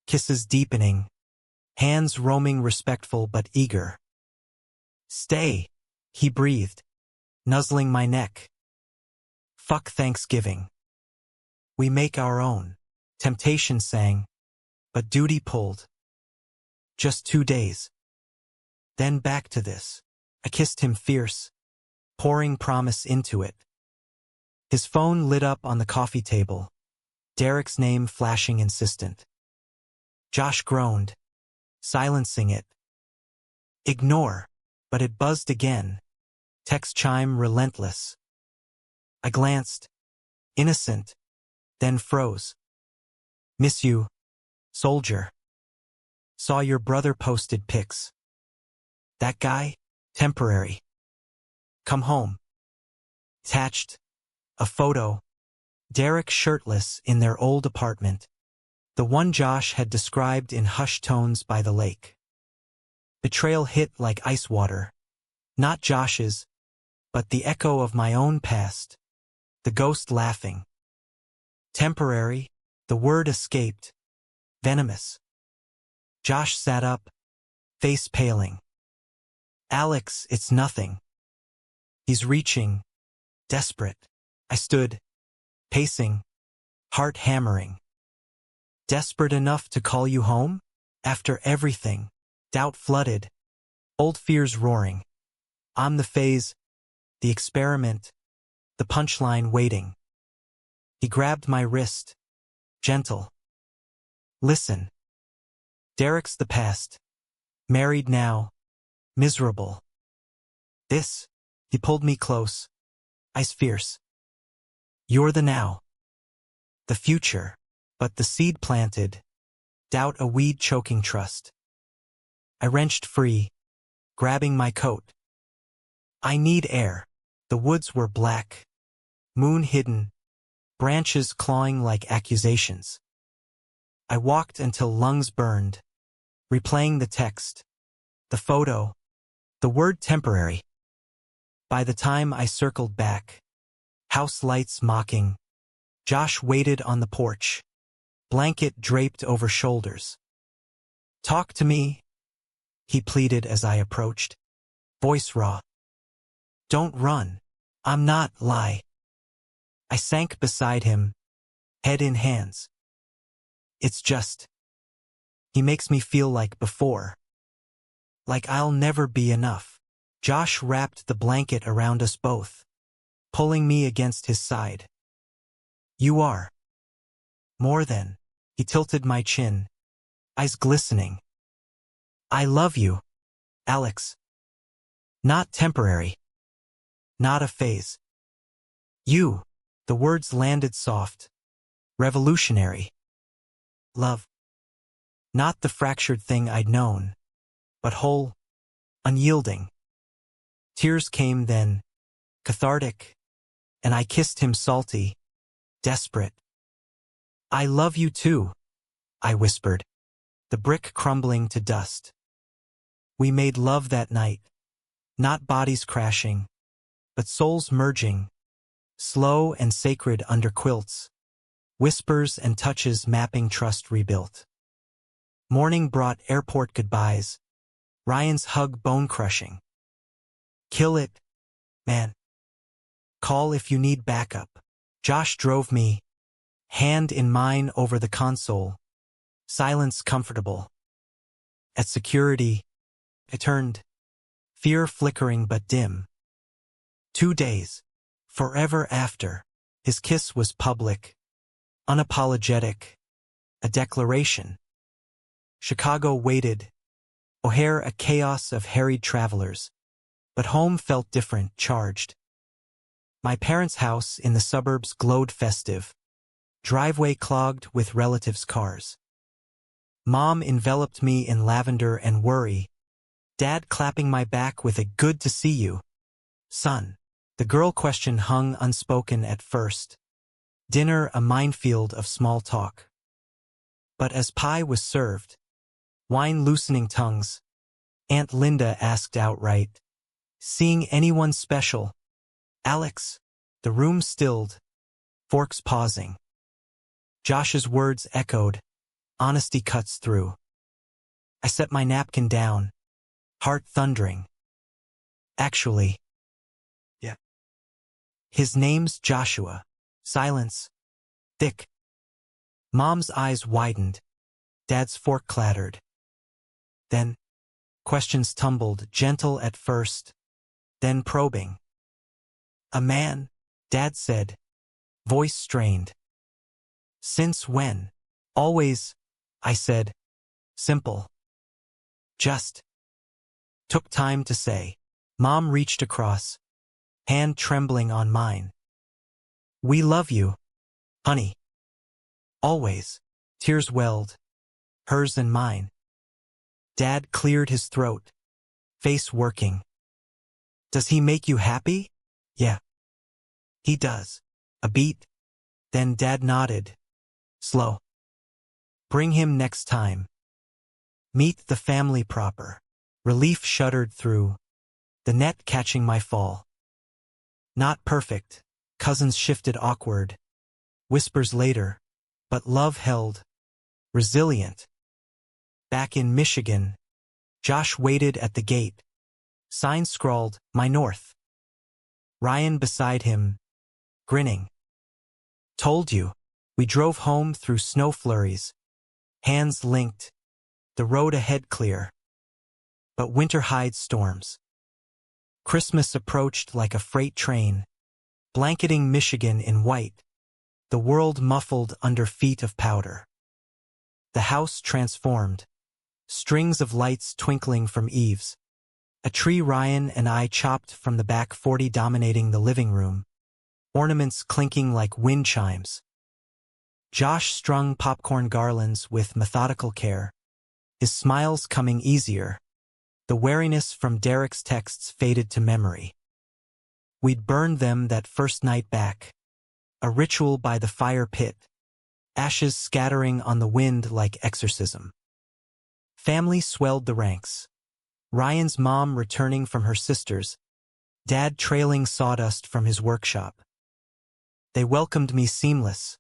kisses deepening, hands roaming respectful but eager. Stay, he breathed, nuzzling my neck. Fuck Thanksgiving. We make our own, temptation sang, but duty pulled. Just 2 days. Then back to this. I kissed him fierce, pouring promise into it. His phone lit up on the coffee table, Derek's name flashing insistent. Josh groaned, silencing it. Ignore, but it buzzed again, text chime relentless. I glanced, innocent, then froze. Miss you, soldier. Saw your brother posted pics. That guy? Temporary. Come home. Attached. A photo. Derek shirtless in their old apartment. The one Josh had described in hushed tones by the lake. Betrayal hit like ice water. Not Josh's, but the echo of my own past. The ghost laughing. Temporary, the word escaped. Venomous. Josh sat up, face paling. Alex, it's nothing. He's reaching, desperate. I stood, pacing, heart hammering. Desperate enough to call you home? After everything, doubt flooded, old fears roaring. I'm the phase, the experiment, the punchline waiting. He grabbed my wrist, gentle. Listen. Derek's the past. Married now. Miserable. This. He pulled me close. Eyes fierce. You're the now. The future. But the seed planted. Doubt a weed choking trust. I wrenched free, grabbing my coat. I need air. The woods were black. Moon hidden. Branches clawing like accusations. I walked until lungs burned, replaying the text, the photo, the word temporary. By the time I circled back, house lights mocking, Josh waited on the porch, blanket draped over shoulders. Talk to me, he pleaded as I approached, voice raw. Don't run. I'm not lie. I sank beside him, head in hands. It's just. He makes me feel like before. Like I'll never be enough. Josh wrapped the blanket around us both, pulling me against his side. You are. More than. He tilted my chin, eyes glistening. I love you, Alex. Not temporary. Not a phase. You. The words landed soft. Revolutionary. Love. Not the fractured thing I'd known, but whole, unyielding. Tears came then, cathartic, and I kissed him salty, desperate. I love you too, I whispered, the brick crumbling to dust. We made love that night, not bodies crashing, but souls merging, slow and sacred under quilts, whispers and touches mapping trust rebuilt. Morning brought airport goodbyes, Ryan's hug bone-crushing. Kill it, man. Call if you need backup. Josh drove me, hand in mine over the console. Silence comfortable. At security, I turned, fear flickering but dim. 2 days, forever after, his kiss was public, unapologetic, a declaration. Chicago waited, O'Hare a chaos of harried travelers, but home felt different, charged. My parents' house in the suburbs glowed festive, driveway clogged with relatives' cars. Mom enveloped me in lavender and worry, Dad clapping my back with a good to see you, son. The girl question hung unspoken at first. Dinner a minefield of small talk. But as pie was served, wine loosening tongues, Aunt Linda asked outright, "Seeing anyone special?" "Alex." The room stilled, forks pausing. Josh's words echoed, honesty cuts through. I set my napkin down, heart thundering. Actually, yeah. His name's Joshua. Silence. Thick. Mom's eyes widened. Dad's fork clattered. Then, questions tumbled, gentle at first, then probing. A man, Dad said, voice strained. Since when? Always, I said. Simple. Just. Took time to say. Mom reached across, hand trembling on mine. We love you, honey. Always. Tears welled, hers and mine. Dad cleared his throat, face working. Does he make you happy? Yeah. He does. A beat. Then Dad nodded. Slow. Bring him next time. Meet the family proper. Relief shuddered through, the net catching my fall. Not perfect, cousins shifted awkward. Whispers later, but love held. Resilient. Back in Michigan, Josh waited at the gate. Sign scrawled, My North. Ryan beside him, grinning. Told you. We drove home through snow flurries. Hands linked. The road ahead clear. But winter hides storms. Christmas approached like a freight train, blanketing Michigan in white, the world muffled under feet of powder. The house transformed, strings of lights twinkling from eaves, a tree Ryan and I chopped from the back 40 dominating the living room, ornaments clinking like wind chimes. Josh strung popcorn garlands with methodical care, his smiles coming easier. The wariness from Derek's texts faded to memory. We'd burned them that first night back, a ritual by the fire pit, ashes scattering on the wind like exorcism. Family swelled the ranks. Ryan's mom returning from her sister's, Dad trailing sawdust from his workshop. They welcomed me seamless,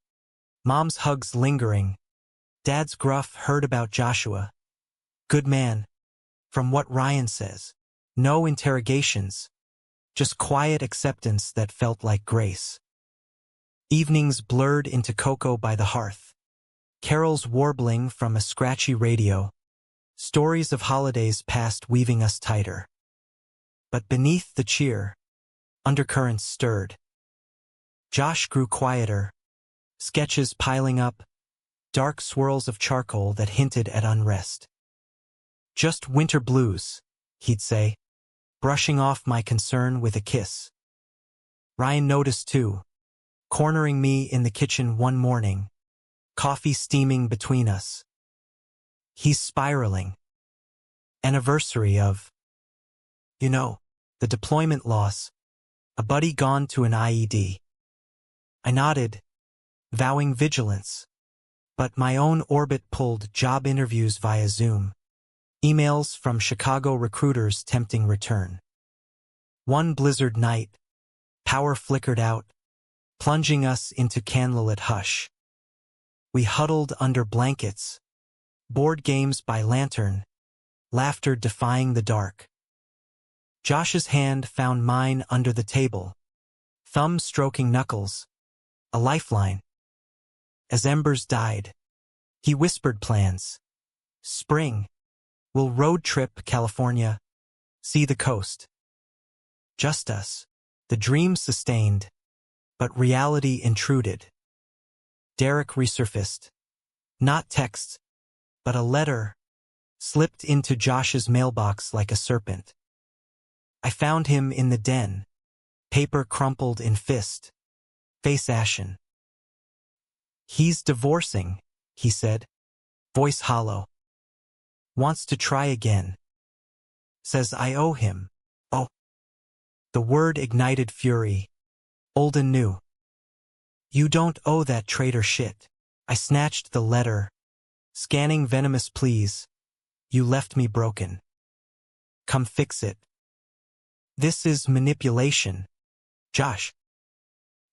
Mom's hugs lingering, Dad's gruff heard about Joshua. Good man. From what Ryan says, no interrogations, just quiet acceptance that felt like grace. Evenings blurred into cocoa by the hearth, carols warbling from a scratchy radio, stories of holidays past weaving us tighter. But beneath the cheer, undercurrents stirred. Josh grew quieter, sketches piling up, dark swirls of charcoal that hinted at unrest. Just winter blues, he'd say, brushing off my concern with a kiss. Ryan noticed too, cornering me in the kitchen one morning, coffee steaming between us. He's spiraling. Anniversary of, the deployment loss, a buddy gone to an IED. I nodded, vowing vigilance, but my own orbit pulled job interviews via Zoom. Emails from Chicago recruiters tempting return. One blizzard night, power flickered out, plunging us into candlelit hush. We huddled under blankets, board games by lantern, laughter defying the dark. Josh's hand found mine under the table, thumb stroking knuckles, a lifeline. As embers died, he whispered plans. Spring. We'll road trip California, see the coast. Just us. The dream sustained, but reality intruded. Derek resurfaced. Not text, but a letter, slipped into Josh's mailbox like a serpent. I found him in the den, paper crumpled in fist, face ashen. He's divorcing, he said, voice hollow. Wants to try again. Says I owe him. Oh. The word ignited fury, old and new. You don't owe that traitor shit. I snatched the letter, scanning venomous pleas. You left me broken. Come fix it. This is manipulation. Josh.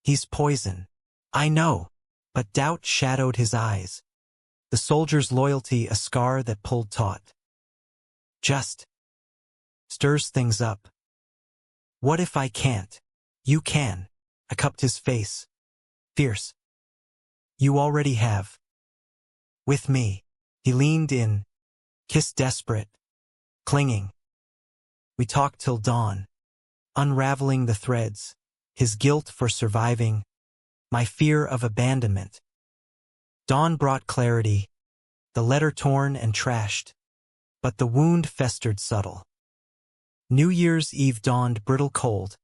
He's poison. I know, but doubt shadowed his eyes. The soldier's loyalty a scar that pulled taut. Just stirs things up. What if I can't? You can. I cupped his face. Fierce. You already have. With me. He leaned in, kissed desperate, clinging. We talked till dawn, unraveling the threads, his guilt for surviving, my fear of abandonment. Dawn brought clarity, the letter torn and trashed, but the wound festered subtle. New Year's Eve dawned brittle cold,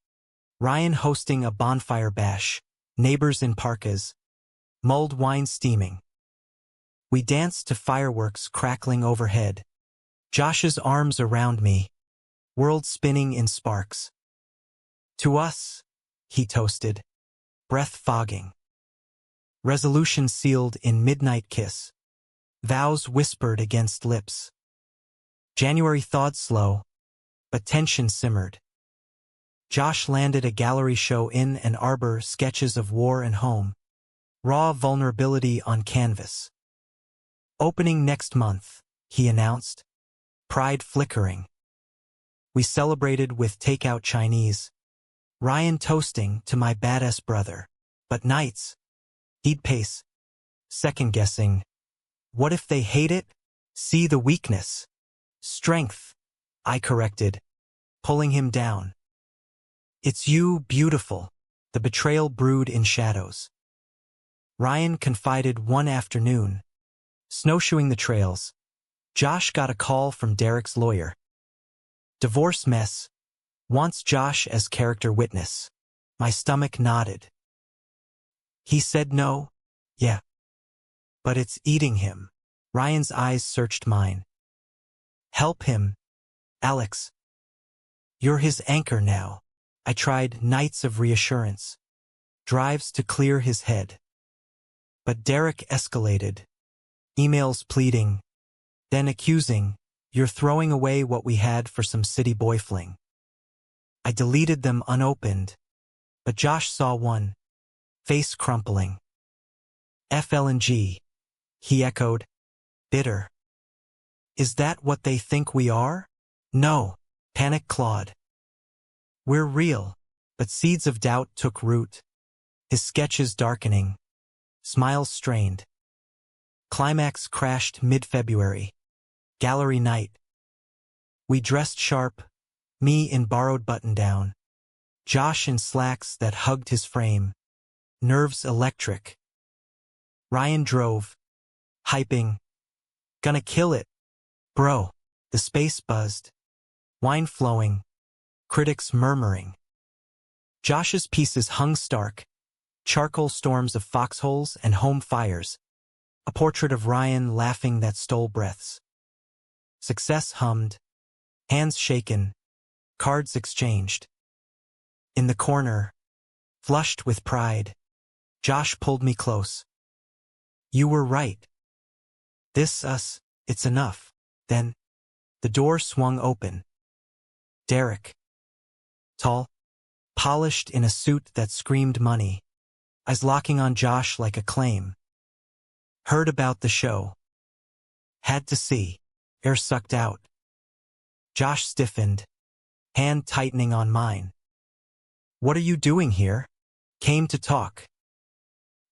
Ryan hosting a bonfire bash, neighbors in parkas, mulled wine steaming. We danced to fireworks crackling overhead, Josh's arms around me, world spinning in sparks. To us, he toasted, breath fogging. Resolution sealed in midnight kiss, vows whispered against lips. January thawed slow, but tension simmered. Josh landed a gallery show in Ann Arbor, sketches of war and home, raw vulnerability on canvas. Opening next month, he announced, pride flickering. We celebrated with takeout Chinese, Ryan toasting to my badass brother, but nights, he'd pace, second-guessing. What if they hate it? See the weakness. Strength, I corrected, pulling him down. It's you, beautiful. The betrayal brewed in shadows. Ryan confided one afternoon, snowshoeing the trails. Josh got a call from Derek's lawyer. Divorce mess. Wants Josh as character witness. My stomach nodded. He said no. Yeah. But it's eating him. Ryan's eyes searched mine. Help him, Alex. You're his anchor now. I tried nights of reassurance, drives to clear his head. But Derek escalated, emails pleading, then accusing, you're throwing away what we had for some city boy fling. I deleted them unopened, but Josh saw one, face crumpling. FLNG, he echoed, bitter. Is that what they think we are? No, panic clawed. We're real, but seeds of doubt took root, his sketches darkening, smiles strained. Climax crashed mid-February, gallery night. We dressed sharp, me in borrowed button-down, Josh in slacks that hugged his frame, nerves electric. Ryan drove, hyping, gonna kill it, bro. The space buzzed, wine flowing, critics murmuring. Josh's pieces hung stark, charcoal storms of foxholes and home fires, a portrait of Ryan laughing that stole breaths. Success hummed, hands shaken, cards exchanged. In the corner, flushed with pride, Josh pulled me close. You were right. This us, it's enough. Then, the door swung open. Derek. Tall, polished in a suit that screamed money, eyes locking on Josh like a claim. Heard about the show. Had to see. Air sucked out. Josh stiffened, hand tightening on mine. What are you doing here? Came to talk.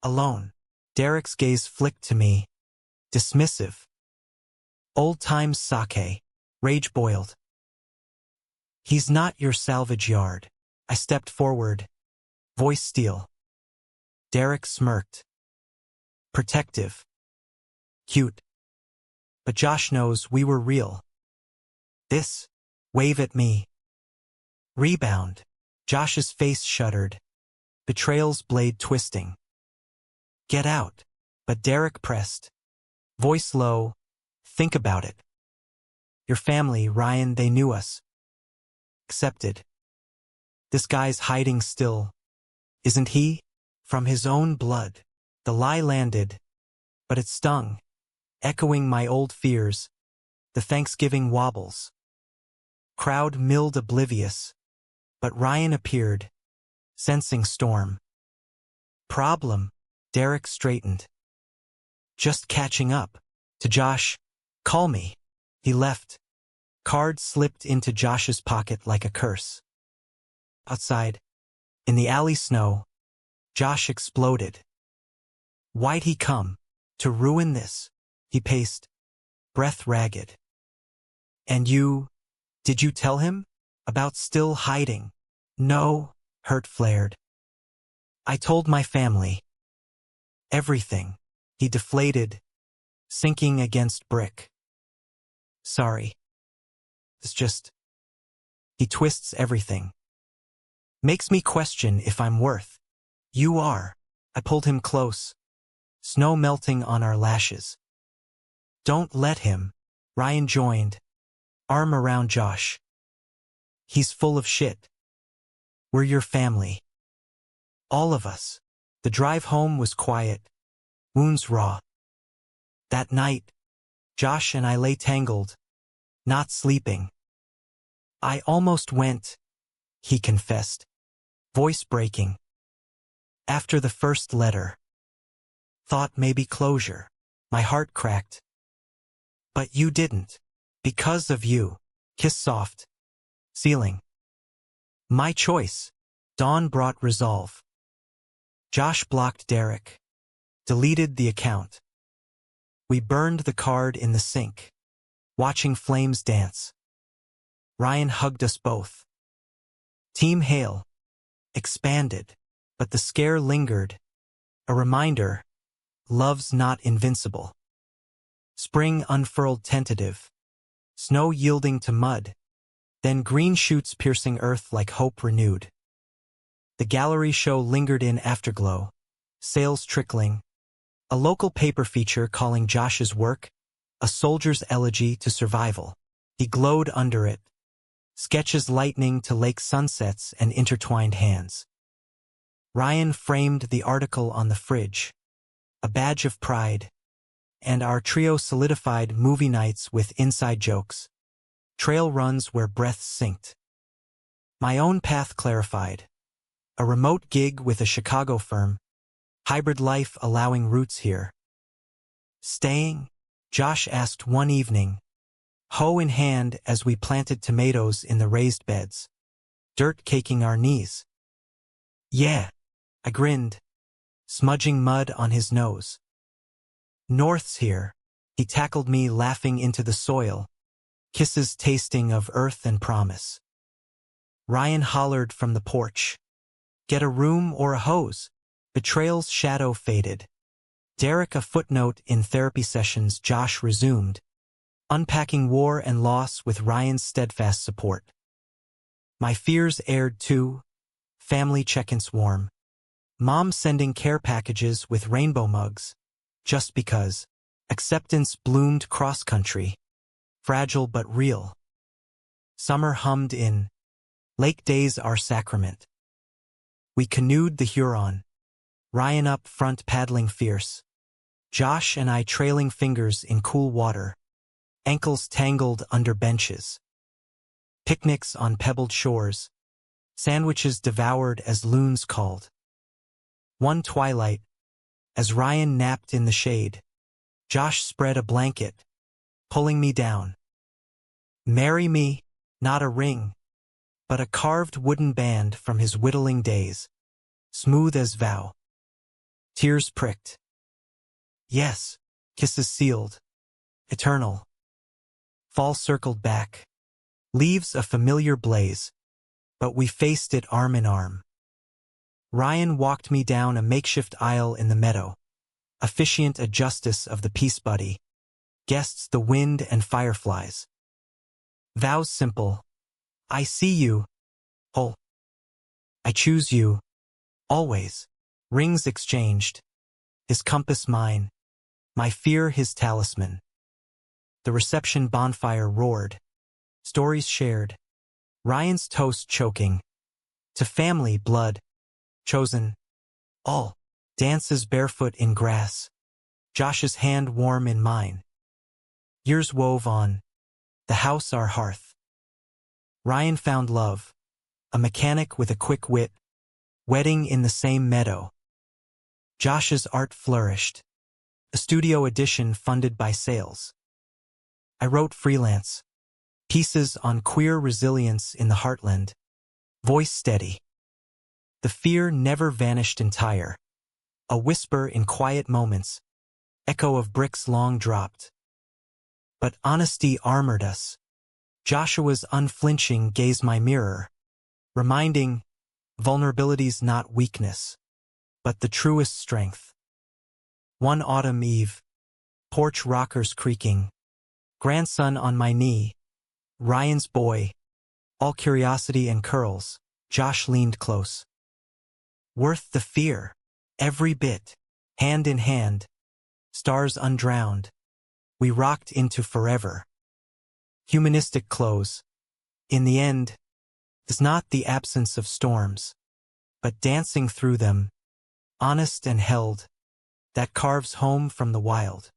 Alone. Derek's gaze flicked to me, dismissive. Old times sake. Rage boiled. He's not your salvage yard. I stepped forward, voice steel. Derek smirked. Protective. Cute. But Josh knows we were real. This. Wave at me. Rebound. Josh's face shuddered. Betrayal's blade twisting. Get out. But Derek pressed. Voice low. Think about it. Your family, Ryan, they knew us. Accepted. This guy's hiding still. Isn't he? From his own blood. The lie landed. But it stung. Echoing my old fears. The Thanksgiving wobbles. Crowd milled oblivious. But Ryan appeared. Sensing storm. Problem. Derek straightened. Just catching up. To Josh. Call me. He left. Card slipped into Josh's pocket like a curse. Outside. In the alley snow. Josh exploded. Why'd he come? To ruin this? He paced. Breath ragged. And you? Did you tell him? About still hiding? No, hurt flared. I told my family. Everything. He deflated, sinking against brick. Sorry. It's just. He twists everything. Makes me question if I'm worth. You are. I pulled him close. Snow melting on our lashes. Don't let him. Ryan joined. Arm around Josh. He's full of shit. We're your family. All of us. The drive home was quiet. Wounds raw. That night, Josh and I lay tangled, not sleeping. I almost went, he confessed, voice breaking. After the first letter. Thought maybe closure. My heart cracked. But you didn't. Because of you. Kiss soft. Ceiling. My choice. Dawn brought resolve. Josh blocked Derek. Deleted the account. We burned the card in the sink. Watching flames dance. Ryan hugged us both. Team Hale. Expanded. But the scare lingered. A reminder. Love's not invincible. Spring unfurled tentative. Snow yielding to mud. Then green shoots piercing earth like hope renewed. The gallery show lingered in afterglow. Sales trickling. A local paper feature calling Josh's work a soldier's elegy to survival. He glowed under it. Sketches lightning to lake sunsets and intertwined hands. Ryan framed the article on the fridge. A badge of pride. And our trio solidified movie nights with inside jokes. Trail runs where breaths synced. My own path clarified. A remote gig with a Chicago firm. Hybrid life allowing roots here. Staying? Josh asked one evening. Hoe in hand as we planted tomatoes in the raised beds. Dirt caking our knees. Yeah. I grinned. Smudging mud on his nose. North's here. He tackled me laughing into the soil. Kisses tasting of earth and promise. Ryan hollered from the porch. Get a room or a hose. Betrayal's shadow faded. Derek a footnote in therapy sessions. Josh resumed. Unpacking war and loss with Ryan's steadfast support. My fears aired too. Family check-ins warm. Mom sending care packages with rainbow mugs. Just because. Acceptance bloomed cross-country. Fragile but real. Summer hummed in. Lake days our sacrament. We canoed the Huron. Ryan up front paddling fierce. Josh and I trailing fingers in cool water. Ankles tangled under benches. Picnics on pebbled shores. Sandwiches devoured as loons called. One twilight. As Ryan napped in the shade. Josh spread a blanket. Pulling me down. Marry me, not a ring. but a carved wooden band from his whittling days, smooth as vow. Tears pricked. Yes, kisses sealed, eternal. Fall circled back. Leaves a familiar blaze, but we faced it arm in arm. Ryan walked me down a makeshift aisle in the meadow, officiant a justice of the peace buddy, guests the wind and fireflies. Vows simple. I see you, whole. I choose you, always. Rings exchanged. His compass mine. My fear his talisman. The reception bonfire roared. Stories shared. Ryan's toast choking. To family, blood. Chosen. All. Dances barefoot in grass. Josh's hand warm in mine. Years wove on. The house our hearth. Ryan found love. A mechanic with a quick wit. Wedding in the same meadow. Josh's art flourished. A studio edition funded by sales. I wrote freelance. Pieces on queer resilience in the heartland. Voice steady. The fear never vanished entire. A whisper in quiet moments. Echo of bricks long dropped. But honesty armored us. Joshua's unflinching gaze my mirror, reminding vulnerability's not weakness, but the truest strength. One autumn eve, porch rockers creaking, grandson on my knee, Ryan's boy, all curiosity and curls. Josh leaned close. Worth the fear, every bit, hand in hand, stars undrowned. We rocked into forever. Humanistic close. In the end, is not the absence of storms, but dancing through them, honest and held, that carves home from the wild.